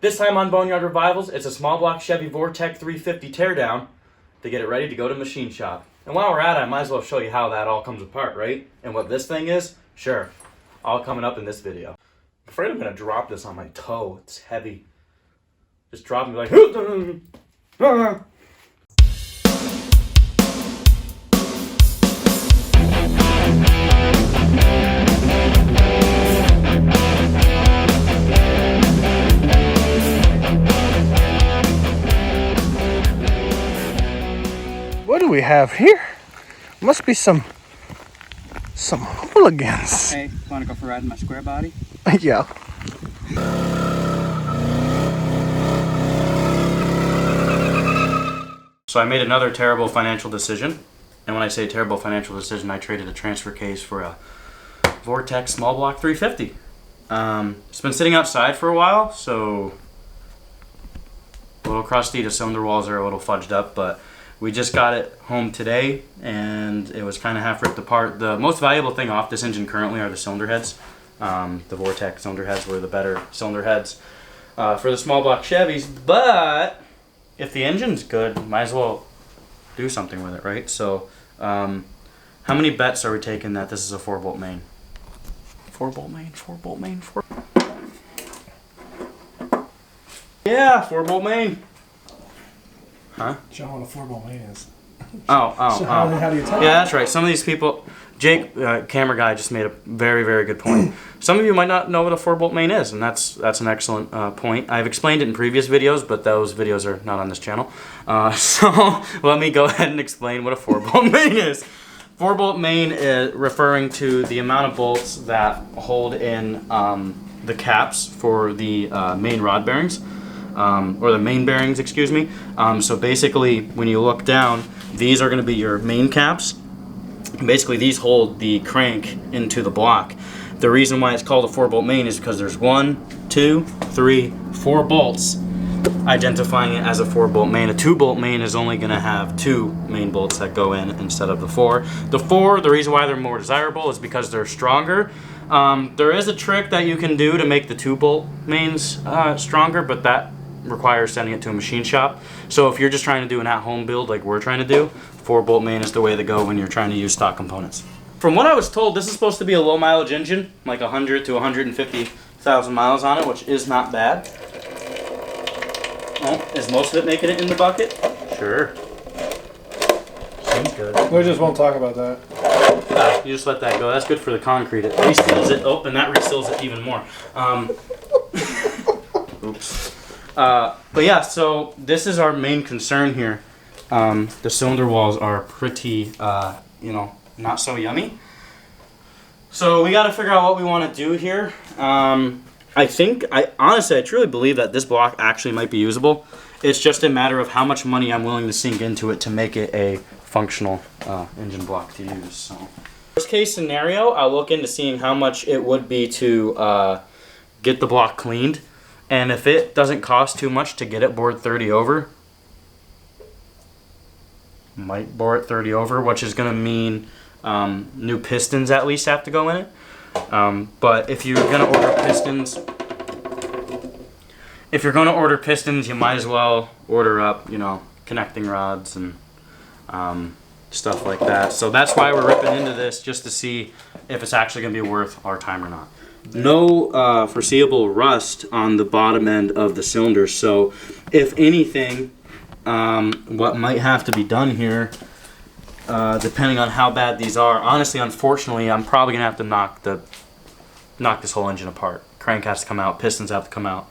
This time on Boneyard Revivals, it's a small block Chevy Vortec 350 teardown to get it ready to go to machine shop. And while we're at it, I might as well show you how that all comes apart, right? And what this thing is? Sure, all coming up in this video. I'm afraid I'm gonna drop this on my toe. It's heavy. Just drop and be like, What do we have here? Must be some hooligans. Hey, wanna go for a ride in my square body? Yeah. So I made another terrible financial decision. And when I say terrible financial decision, I traded a transfer case for a Vortec small block 350. It's been sitting outside for a while, so a little crusty. The cylinder walls are a little fudged up, but we just got it home today, and it was kind of half ripped apart. The most valuable thing off this engine currently are the cylinder heads. The Vortec cylinder heads were the better cylinder heads for the small block Chevys, but if the engine's good, might as well do something with it, right? So how many bets are we taking that this is a 4-bolt main? 4-bolt main, 4-bolt main, 4. Yeah, 4-bolt main. Huh? Show how the 4-bolt main is. Oh. How do you tell? Yeah, that's right. Some of these people, Jake, camera guy, just made a very, very good point. Some of you might not know what a 4-bolt main is, and that's an excellent point. I've explained it in previous videos, but those videos are not on this channel. So let me go ahead and explain what a 4-bolt main is. 4-bolt main is referring to the amount of bolts that hold in the caps for the main rod bearings. Or the main bearings, excuse me. So basically, when you look down, these are going to be your main caps. Basically, these hold the crank into the block. The reason why it's called a 4-bolt main is because there's 1, 2, 3, 4 bolts identifying it as a 4-bolt main. A 2-bolt main is only going to have 2 main bolts that go in instead of the 4. The 4, the reason why they're more desirable is because they're stronger. There is a trick that you can do to make the 2-bolt mains stronger, but that requires sending it to a machine shop. So if you're just trying to do an at-home build like we're trying to do, 4-bolt main is the way to go when you're trying to use stock components. From what I was told, this is supposed to be a low mileage engine, like 100 to 150,000 miles on it, which is not bad. Oh, is most of it making it in the bucket? Sure. Seems good. We just won't talk about that. Ah, you just let that go. That's good for the concrete. It reseals it. Oh, and that reseals it even more. Oops. But yeah, so this is our main concern here. The cylinder walls are pretty, not so yummy. So we got to figure out what we want to do here. Honestly, I truly believe that this block actually might be usable. It's just a matter of how much money I'm willing to sink into it to make it a functional engine block to use. So, worst case scenario, I'll look into seeing how much it would be to get the block cleaned. And if it doesn't cost too much to get it bored 30 over, might bore it 30 over, which is going to mean new pistons at least have to go in it. But if you're going to order pistons, you might as well order up, connecting rods and stuff like that. So that's why we're ripping into this, just to see if it's actually going to be worth our time or not. No foreseeable rust on the bottom end of the cylinder, so if anything, what might have to be done here, depending on how bad these are, honestly, unfortunately, I'm probably gonna have to knock this whole engine apart. Crank has to come out, pistons have to come out.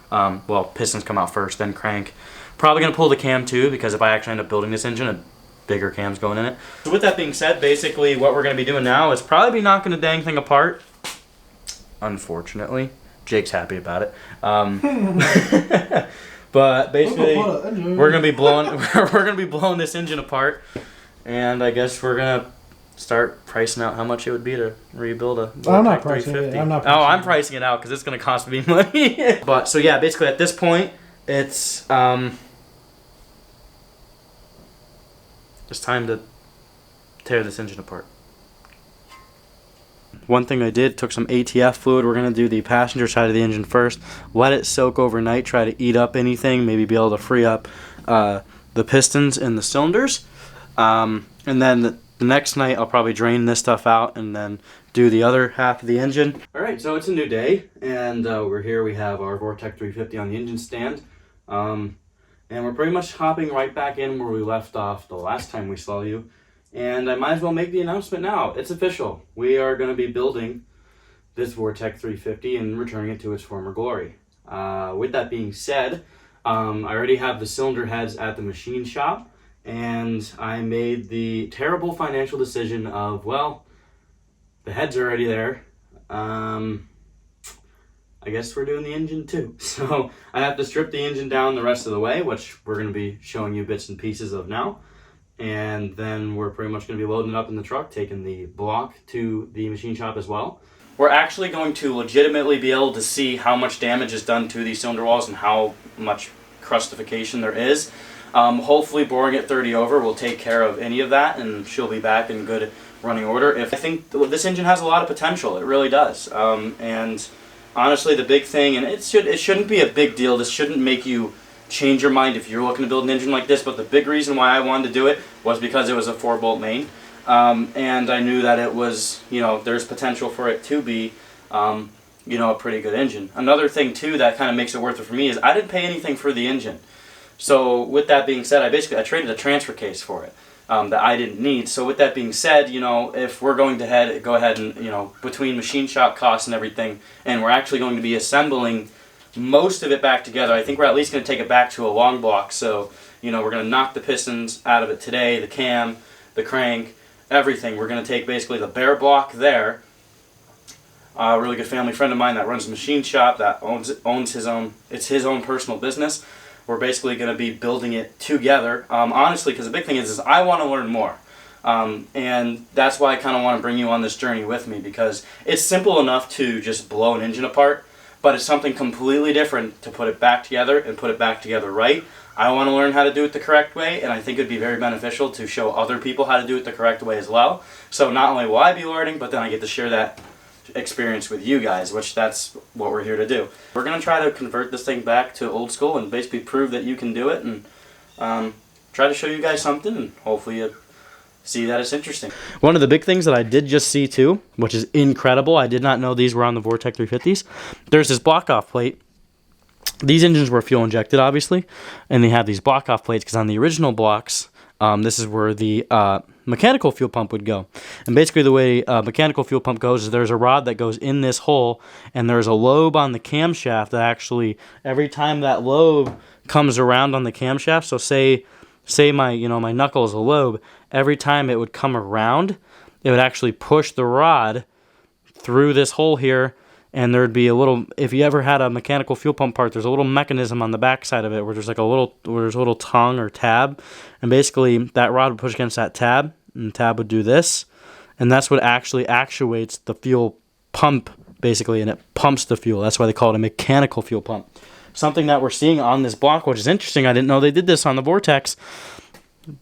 Well, pistons come out first, then crank. Probably gonna pull the cam too, because if I actually end up building this engine, a bigger cam's going in it. So with that being said, basically what we're gonna be doing now is probably be knocking the dang thing apart. Unfortunately, Jake's happy about it. But basically, we're gonna be blowing this engine apart, and I guess we're gonna start pricing out how much it would be to rebuild a Vortec 350. I'm pricing it out because it's gonna cost me money. But so yeah, basically at this point, it's time to tear this engine apart. One thing I did, took some ATF fluid. We're going to do the passenger side of the engine first. Let it soak overnight, try to eat up anything, maybe be able to free up the pistons and the cylinders. And then the next night I'll probably drain this stuff out and then do the other half of the engine. Alright, so it's a new day, and we're here. We have our Vortec 350 on the engine stand. And we're pretty much hopping right back in where we left off the last time we saw you. And I might as well make the announcement now. It's official. We are going to be building this Vortec 350 and returning it to its former glory. With that being said, I already have the cylinder heads at the machine shop, and I made the terrible financial decision of, well, the heads are already there. I guess we're doing the engine too. So I have to strip the engine down the rest of the way, which we're going to be showing you bits and pieces of now. And then we're pretty much going to be loading it up in the truck, taking the block to the machine shop as well. We're actually going to legitimately be able to see how much damage is done to these cylinder walls and how much crustification there is. Hopefully boring at 30 over will take care of any of that, and she'll be back in good running order. I think this engine has a lot of potential. It really does. And honestly, the big thing, and it shouldn't be a big deal. This shouldn't make you change your mind if you're looking to build an engine like this, but the big reason why I wanted to do it was because it was a 4-bolt main, and I knew that it was, there's potential for it to be, a pretty good engine. Another thing too that kind of makes it worth it for me is I didn't pay anything for the engine. So with that being said, I traded a transfer case for it that I didn't need. So with that being said, if we're going to go ahead and, between machine shop costs and everything, and we're actually going to be assembling most of it back together. I think we're at least going to take it back to a long block. So, we're going to knock the pistons out of it today, the cam, the crank, everything. We're going to take basically the bare block there. A really good family friend of mine that runs a machine shop that owns his own, it's his own personal business. We're basically going to be building it together. Honestly, because the big thing is I want to learn more. And that's why I kind of want to bring you on this journey with me, because it's simple enough to just blow an engine apart. But it's something completely different to put it back together and put it back together right. I want to learn how to do it the correct way, and I think it would be very beneficial to show other people how to do it the correct way as well. So not only will I be learning, but then I get to share that experience with you guys, which that's what we're here to do. We're going to try to convert this thing back to old school and basically prove that you can do it, and try to show you guys something, and hopefully you see that it's interesting. One of the big things that I did just see too, which is incredible, I did not know these were on the Vortec 350s. There's this block-off plate. These engines were fuel injected, obviously, and they have these block-off plates because on the original blocks, this is where the mechanical fuel pump would go. And basically the way mechanical fuel pump goes is there's a rod that goes in this hole, and there's a lobe on the camshaft that actually, every time that lobe comes around on the camshaft, so say my my knuckle is a lobe, every time it would come around, it would actually push the rod through this hole here, and there'd be a little, if you ever had a mechanical fuel pump part, there's a little mechanism on the back side of it where there's a little tongue or tab, and basically that rod would push against that tab, and the tab would do this, and that's what actually actuates the fuel pump, basically, and it pumps the fuel. That's why they call it a mechanical fuel pump. Something that we're seeing on this block, which is interesting, I didn't know they did this on the Vortex.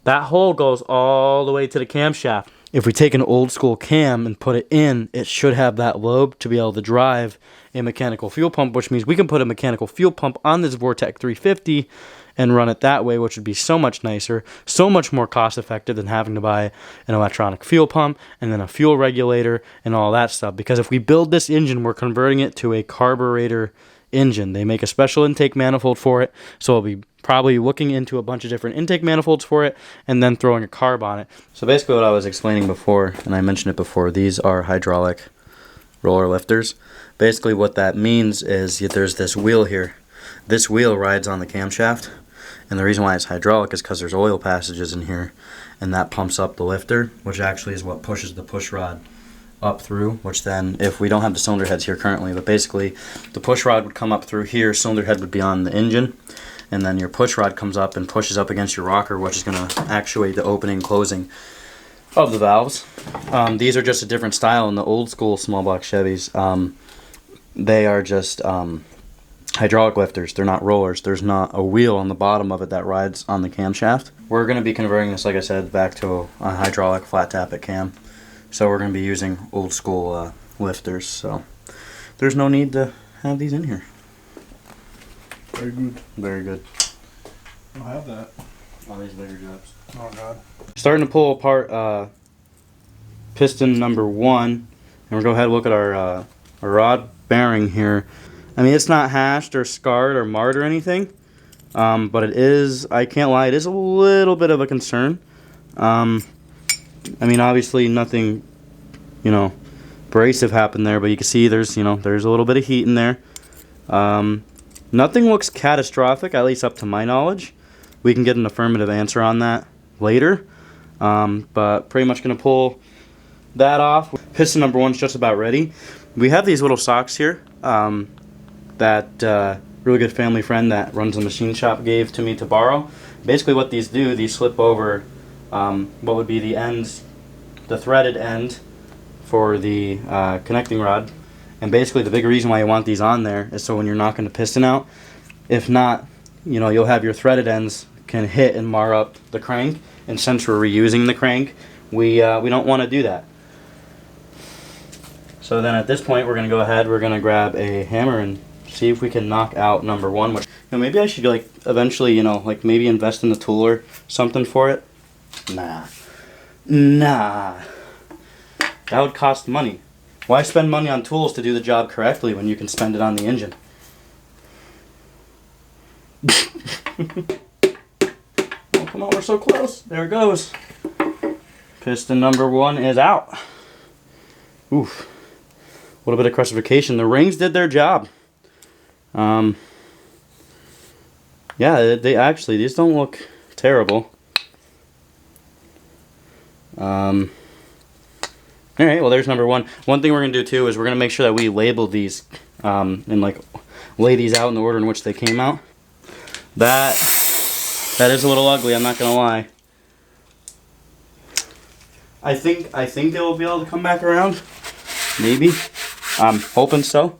That hole goes all the way to the camshaft. If we take an old school cam and put it in, it should have that lobe to be able to drive a mechanical fuel pump, which means we can put a mechanical fuel pump on this Vortec 350 and run it that way, which would be so much nicer, so much more cost effective than having to buy an electronic fuel pump and then a fuel regulator and all that stuff. Because if we build this engine, we're converting it to a carburetor engine. They make a special intake manifold for it, so I'll be probably looking into a bunch of different intake manifolds for it and then throwing a carb on it. So basically what I was explaining before, and I mentioned it before, these are hydraulic roller lifters. Basically what that means is there's this wheel here. This wheel rides on the camshaft, and the reason why it's hydraulic is because there's oil passages in here, and that pumps up the lifter, which actually is what pushes the push rod up through, which then, if we don't have the cylinder heads here currently, but basically the push rod would come up through here, cylinder head would be on the engine, and then your push rod comes up and pushes up against your rocker, which is going to actuate the opening and closing of the valves. These are just a different style. In the old school small block Chevys, they are just hydraulic lifters. They're not rollers. There's not a wheel on the bottom of it that rides on the camshaft. We're going to be converting this, like I said, back to a hydraulic flat tappet cam. So we're going to be using old school lifters, so there's no need to have these in here. Very good. Very good. I'll have that. All these bigger jobs. Oh God. Starting to pull apart piston number 1, and we'll go ahead and look at our rod bearing here. I mean, it's not hashed or scarred or marred or anything, but it is, I can't lie, it is a little bit of a concern. I mean, obviously nothing, you know, abrasive happened there, but you can see there's, you know, there's a little bit of heat in there. Nothing looks catastrophic, at least up to my knowledge. We can get an affirmative answer on that later, but pretty much going to pull that off. Piston number 1's just about ready. We have these little socks here that really good family friend that runs a machine shop gave to me to borrow. Basically what these do, these slip over what would be the ends, the threaded end for the connecting rod. And basically the big reason why you want these on there is so when you're knocking the piston out, if not, you know, you'll have your threaded ends can hit and mar up the crank. And since we're reusing the crank, we don't want to do that. So then at this point we're going to go ahead, we're going to grab a hammer and see if we can knock out number 1. Which, you know, maybe I should like eventually, you know, like maybe invest in the tool or something for it. Nah. That would cost money. Why spend money on tools to do the job correctly when you can spend it on the engine? Oh, come on, we're so close. There it goes. Piston number 1 is out. Oof. A little bit of crustification. The rings did their job. Yeah, they actually, these don't look terrible. Alright, well there's number 1. One thing we're going to do too is we're going to make sure that we label these and like lay these out in the order in which they came out. That is a little ugly, I'm not going to lie. I think they will be able to come back around. Maybe. I'm hoping so.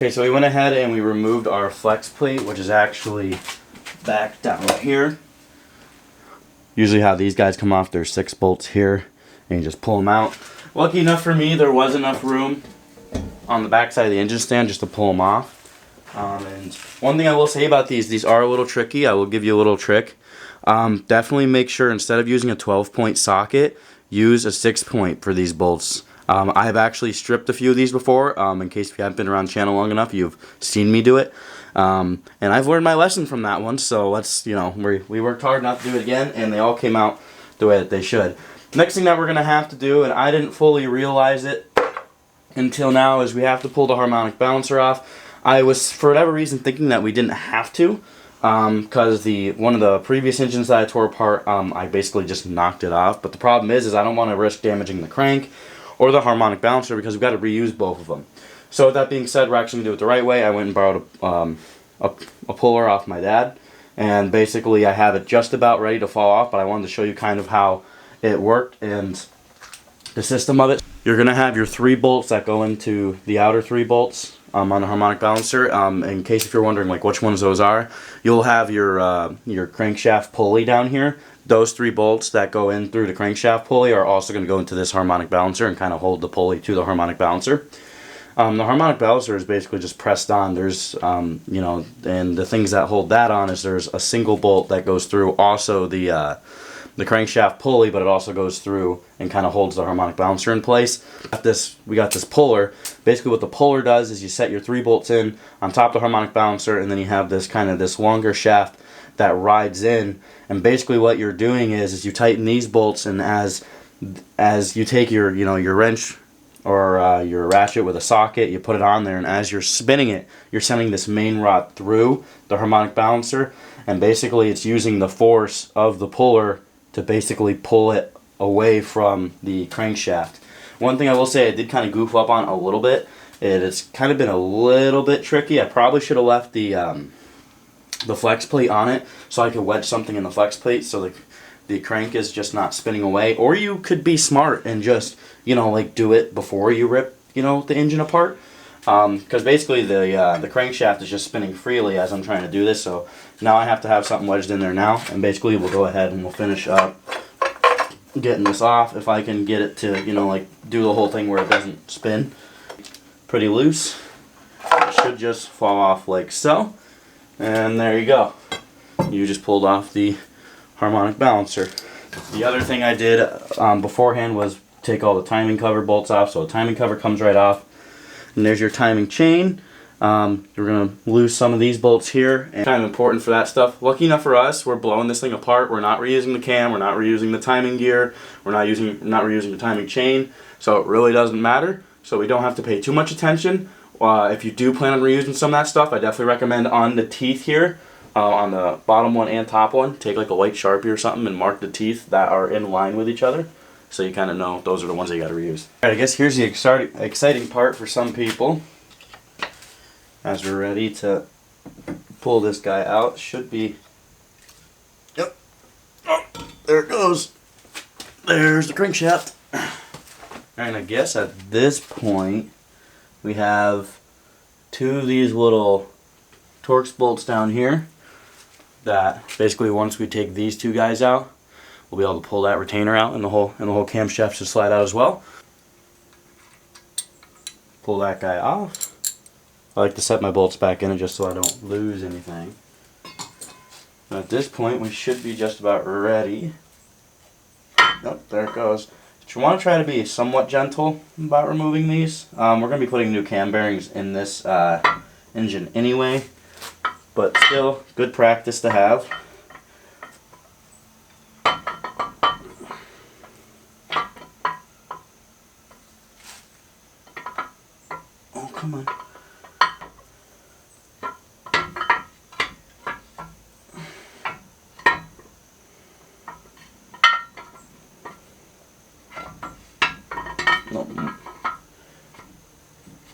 Okay, so we went ahead and we removed our flex plate, which is actually back down here. Usually how these guys come off, there's 6 bolts here, and you just pull them out. Lucky enough for me, there was enough room on the back side of the engine stand just to pull them off. And one thing I will say about these are a little tricky. I will give you a little trick. Definitely make sure instead of using a 12-point socket, use a 6-point for these bolts. I have actually stripped a few of these before. In case if you haven't been around the channel long enough, you've seen me do it. And I've learned my lesson from that one, so let's, you know, we worked hard not to do it again, and they all came out the way that they should. Next thing that we're going to have to do, and I didn't fully realize it until now, is we have to pull the harmonic balancer off. I was, for whatever reason, thinking that we didn't have to, because one of the previous engines that I tore apart, I basically just knocked it off. But the problem is I don't want to risk damaging the crank or the harmonic balancer because we've got to reuse both of them. So with that being said, we're actually going to do it the right way. I went and borrowed a puller off my dad, and basically I have it just about ready to fall off, but I wanted to show you kind of how it worked and the system of it. You're going to have your 3 bolts that go into the outer 3 bolts on the harmonic balancer. In case if you're wondering like which ones those are, you'll have your crankshaft pulley down here. Those 3 bolts that go in through the crankshaft pulley are also going to go into this harmonic balancer and kind of hold the pulley to the harmonic balancer. The harmonic balancer is basically just pressed on. There's, you know, and the things that hold that on is there's a single bolt that goes through also the crankshaft pulley, but it also goes through and kind of holds the harmonic balancer in place. We got this puller. Basically what the puller does is you set your 3 bolts in on top of the harmonic balancer, and then you have this kind of this longer shaft that rides in. And basically what you're doing is you tighten these bolts, and as you take your, you know, your wrench or your ratchet with a socket, you put it on there, and as you're spinning it, you're sending this main rod through the harmonic balancer, and basically it's using the force of the puller to basically pull it away from the crankshaft. One thing I will say I did kind of goof up on a little bit. It's kind of been a little bit tricky. I probably should have left the the flex plate on it, so I could wedge something in the flex plate so the crank is just not spinning away. Or you could be smart and just, you know, like do it before you rip, you know, the engine apart. Because basically the crankshaft is just spinning freely as I'm trying to do this, so now I have to have something wedged in there now, and basically we'll go ahead and we'll finish up getting this off. If I can get it to, you know, like do the whole thing where it doesn't spin. Pretty loose. It should just fall off like so, and there you go. You just pulled off the harmonic balancer. The other thing I did beforehand was take all the timing cover bolts off, so the timing cover comes right off. And there's your timing chain. You're going to lose some of these bolts here. And kind of important for that stuff. Lucky enough for us, we're blowing this thing apart. We're not reusing the cam. We're not reusing the timing gear. We're not reusing the timing chain. So it really doesn't matter. So we don't have to pay too much attention. If you do plan on reusing some of that stuff, I definitely recommend on the teeth here, on the bottom one and top one, take like a white Sharpie or something and mark the teeth that are in line with each other. So you kind of know those are the ones that you got to reuse. Alright, I guess here's the exciting part for some people. As we're ready to pull this guy out, should be. Yep. Oh, there it goes. There's the crankshaft. And I guess at this point we have two of these little Torx bolts down here that basically once we take these two guys out, we'll be able to pull that retainer out, and the whole camshaft should slide out as well. Pull that guy off. I like to set my bolts back in it just so I don't lose anything. At this point, we should be just about ready. Oh, there it goes. But you want to try to be somewhat gentle about removing these. We're going to be putting new cam bearings in this engine anyway, but still, good practice to have. Oh, come on.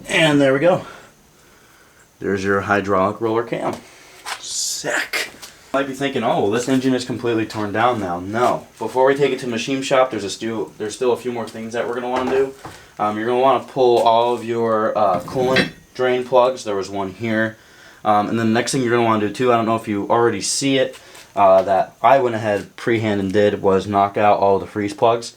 And there we go. There's your hydraulic roller cam. Sick. You might be thinking, oh, well, this engine is completely torn down now. No. Before we take it to machine shop, there's still a few more things that we're going to want to do. You're going to want to pull all of your coolant drain plugs. There was one here. And then the next thing you're going to want to do too, I don't know if you already see it, that I went ahead pre-hand and did was knock out all the freeze plugs.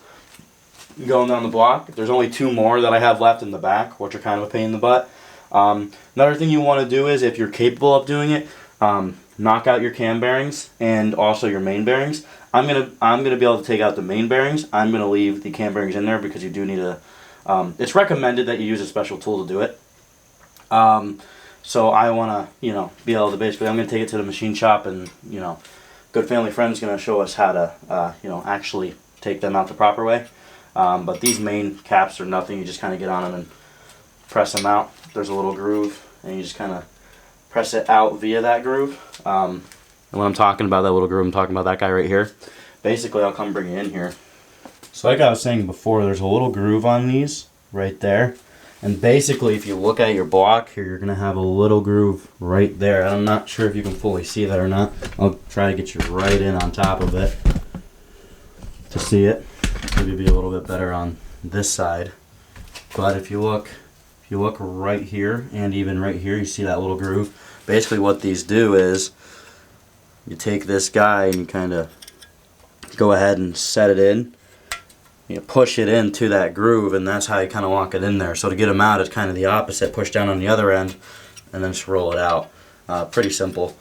Going down the block, there's only two more that I have left in the back, which are kind of a pain in the butt. Another thing you want to do is, if you're capable of doing it, knock out your cam bearings and also your main bearings. I'm gonna be able to take out the main bearings. I'm gonna leave the cam bearings in there because you do need a. It's recommended that you use a special tool to do it. So I want to, be able to basically. I'm gonna take it to the machine shop, and good family friend's gonna show us how to, actually take them out the proper way. But these main caps are nothing. You just kind of get on them and press them out. There's a little groove, and you just kind of press it out via that groove. And when I'm talking about that little groove, I'm talking about that guy right here. Basically, I'll come bring it in here. So like I was saying before, there's a little groove on these right there. And basically, if you look at your block here, you're going to have a little groove right there. I'm not sure if you can fully see that or not. I'll try to get you right in on top of it to see it. Maybe be a little bit better on this side, but if you look right here and even right here, you see that little groove. Basically what these do is you take this guy and you kind of go ahead and set it in, you push it into that groove, and that's how you kind of lock it in there. So to get them out, it's kind of the opposite, push down on the other end and then just roll it out. Pretty simple.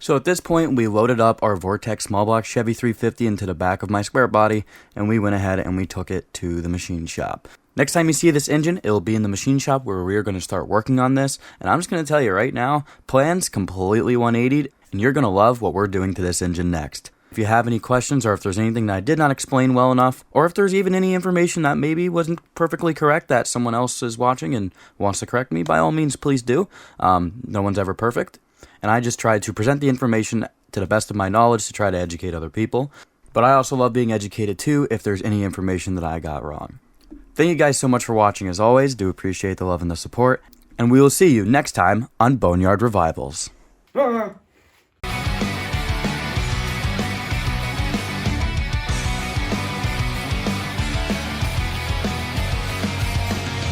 So at this point, we loaded up our Vortec small block Chevy 350 into the back of my square body, and we went ahead and we took it to the machine shop. Next time you see this engine, it'll be in the machine shop where we are going to start working on this. And I'm just going to tell you right now, plans completely 180'd, and you're going to love what we're doing to this engine next. If you have any questions, or if there's anything that I did not explain well enough, or if there's even any information that maybe wasn't perfectly correct that someone else is watching and wants to correct me, by all means, please do. No one's ever perfect. And I just try to present the information to the best of my knowledge to try to educate other people. But I also love being educated too if there's any information that I got wrong. Thank you guys so much for watching as always. Do appreciate the love and the support. And we will see you next time on Boneyard Revivals.